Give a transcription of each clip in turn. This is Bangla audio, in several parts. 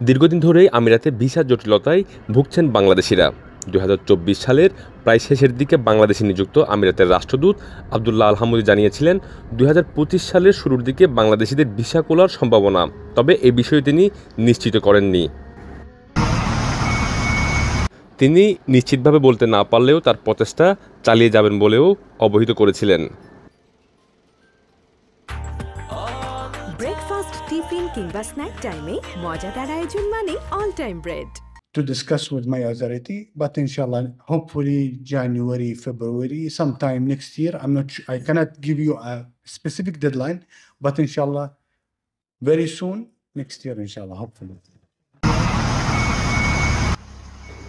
দীর্ঘদিন ধরেই আমিরাতে ভিসা জটিলতায় ভুগছেন বাংলাদেশিরা। ২০২৪ সালের প্রায় শেষের দিকে বাংলাদেশে নিযুক্ত আমিরাতের রাষ্ট্রদূত আবদুল্লাহ আল হামুদি জানিয়েছিলেন ২০২৫ সালের শুরুর দিকে বাংলাদেশিদের ভিসা খোলার সম্ভাবনা, তবে এ বিষয়ে তিনি নিশ্চিত করেননি। তিনি নিশ্চিতভাবে বলতে না পারলেও তার প্রচেষ্টা চালিয়ে যাবেন বলেও অবহিত করেছিলেন। ব্রেকফাস্ট, টিফিন কিংবা স্ন্যাক টাইমে মজাদার আয়োজন মানে all time bread. To discuss with my authority, but inshallah, hopefully January, February, sometime next year. I cannot give you a specific deadline, but inshallah, very soon, next year, inshallah, hopefully.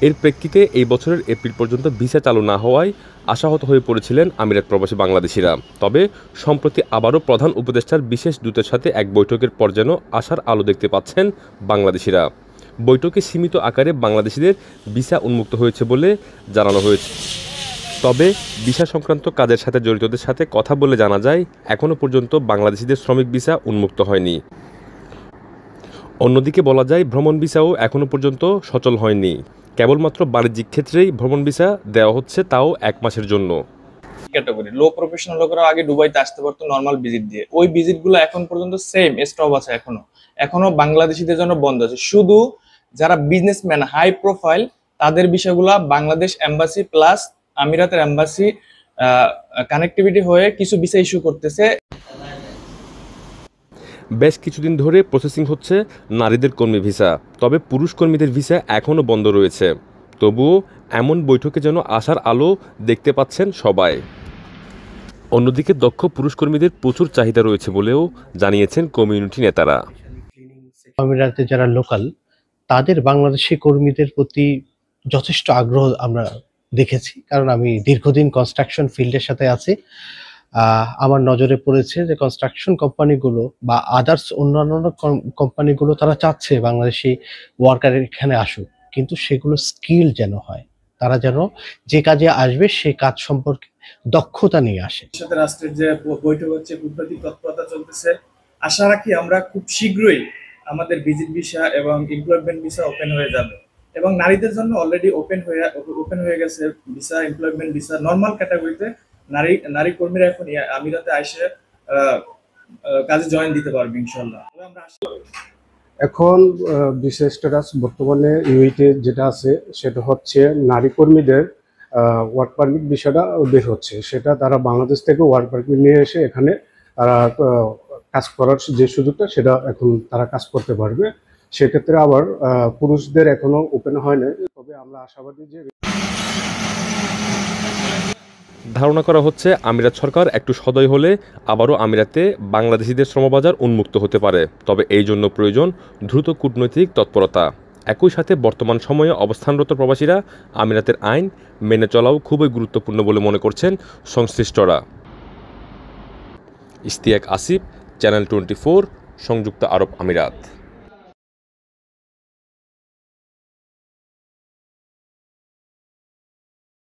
এর প্রেক্ষিতে এই বছরের এপ্রিল পর্যন্ত ভিসা চালু না হওয়ায় আশাহত হয়ে পড়েছিলেন আমিরাত প্রবাসী বাংলাদেশিরা। তবে সম্প্রতি আবারও প্রধান উপদেষ্টার বিশেষ দূতের সাথে এক বৈঠকের পর যেন আশার আলো দেখতে পাচ্ছেন বাংলাদেশিরা। বৈঠকে সীমিত আকারে বাংলাদেশিদের ভিসা উন্মুক্ত হয়েছে বলে জানানো হয়েছে। তবে ভিসা সংক্রান্ত কাজের সাথে জড়িতদের সাথে কথা বলে জানা যায় এখনও পর্যন্ত বাংলাদেশিদের শ্রমিক ভিসা উন্মুক্ত হয়নি। অন্যদিকে বলা যায় ভ্রমণ ভিসাও এখনও পর্যন্ত সচল হয়নি। কেবলমাত্র বাণিজ্যিক ক্ষেত্রেই ভ্রমণ ভিসা দেওয়া হচ্ছে, তাও 1 মাসের জন্য। ক্যাটাগরি লো প্রফেশনাল লোকেরা আগে দুবাইতে আসতে পারতো নর্মাল ভিজিট দিয়ে, ওই ভিজিটগুলো এখন পর্যন্ত সেম স্টপ আছে, এখনো বাংলাদেশিদের জন্য বন্ধ আছে। শুধু যারা বিজনেসম্যান হাই প্রোফাইল তাদের বিষয়গুলো বাংলাদেশ এম্বাসি প্লাস আমিরাতের এম্বাসি কানেক্টিভিটি হয়ে কিছু ভিসা ইস্যু করতেছে। বেশ কিছুদিন ধরে প্রসেসিং হচ্ছে নারীদের কর্মী ভিসা, তবে পুরুষ কর্মীদের ভিসা এখনও বন্ধ রয়েছে। তবুও এমন বৈঠকে যেন আশার আলো দেখতে পাচ্ছেন সবাই। অন্যদিকে দক্ষ পুরুষ কর্মীদের প্রচুর চাহিদা রয়েছে বলেও জানিয়েছেন কমিউনিটি নেতারা। আমিরাতে যারা লোকাল তাদের বাংলাদেশি কর্মীদের প্রতি যথেষ্ট আগ্রহ আমরা দেখেছি, কারণ আমি দীর্ঘদিন কনস্ট্রাকশন ফিল্ডের সাথে আছি। আমার নজরে পড়েছে যে কনস্ট্রাকশন কোম্পানিগুলো বা আদার্স অন্যান্য কোম্পানিগুলো তারা চাচ্ছে বাংলাদেশি ওয়ার্কার এখানে আসুক, কিন্তু সেগুলো স্কিল যেন হয়, তারা যেন যে কাজে আসবে সেই কাজ সম্পর্কে দক্ষতা নিয়ে আসে। সাথে রাষ্ট্রের যে বৈঠক হচ্ছে, কূটনৈতিক তৎপরতা চলতেছে। আশা রাখি আমরা খুব শীঘ্রই আমাদের ভিজিট ভিসা এবং এমপ্লয়মেন্ট ভিসা ওপেন হয়ে যাবে, এবং নারীদের জন্য অলরেডি ওপেন হয়ে গেছে ভিসা, এমপ্লয়মেন্ট ভিসা। নর্মাল ক্যাটাগরিতে নারী কর্মীরা এখন আমিরাতে এসে কাজে জয়েন দিতে পারবে ইনশাআল্লাহ। এখন ভিসা স্ট্যাটাস বর্তমানে ইউএইতে যেটা আছে সেটা হচ্ছে নারী কর্মীদের ওয়ার্ক পারমিট বিষয়টা বের হচ্ছে, সেটা তারা বাংলাদেশ থেকে ওয়ার্ক পারমিট নিয়ে এসে এখানে তারা কাজ করার যে সুযোগটা সেটা এখন তারা কাজ করতে পারবে। সেক্ষেত্রে আবার পুরুষদের এখনো ওপেন হয় না, তবে আমরা আশাবাদী যে ধারণা করা হচ্ছে আমিরাত সরকার একটু সদয় হলে আবারও আমিরাতে বাংলাদেশিদের শ্রমবাজার উন্মুক্ত হতে পারে। তবে এই জন্য প্রয়োজন দ্রুত কূটনৈতিক তৎপরতা। একই সাথে বর্তমান সময়ে অবস্থানরত প্রবাসীরা আমিরাতের আইন মেনে চলাও খুবই গুরুত্বপূর্ণ বলে মনে করছেন সংশ্লিষ্টরা। ইশতিয়াক আসিফ, চ্যানেল 24, সংযুক্ত আরব আমিরাত।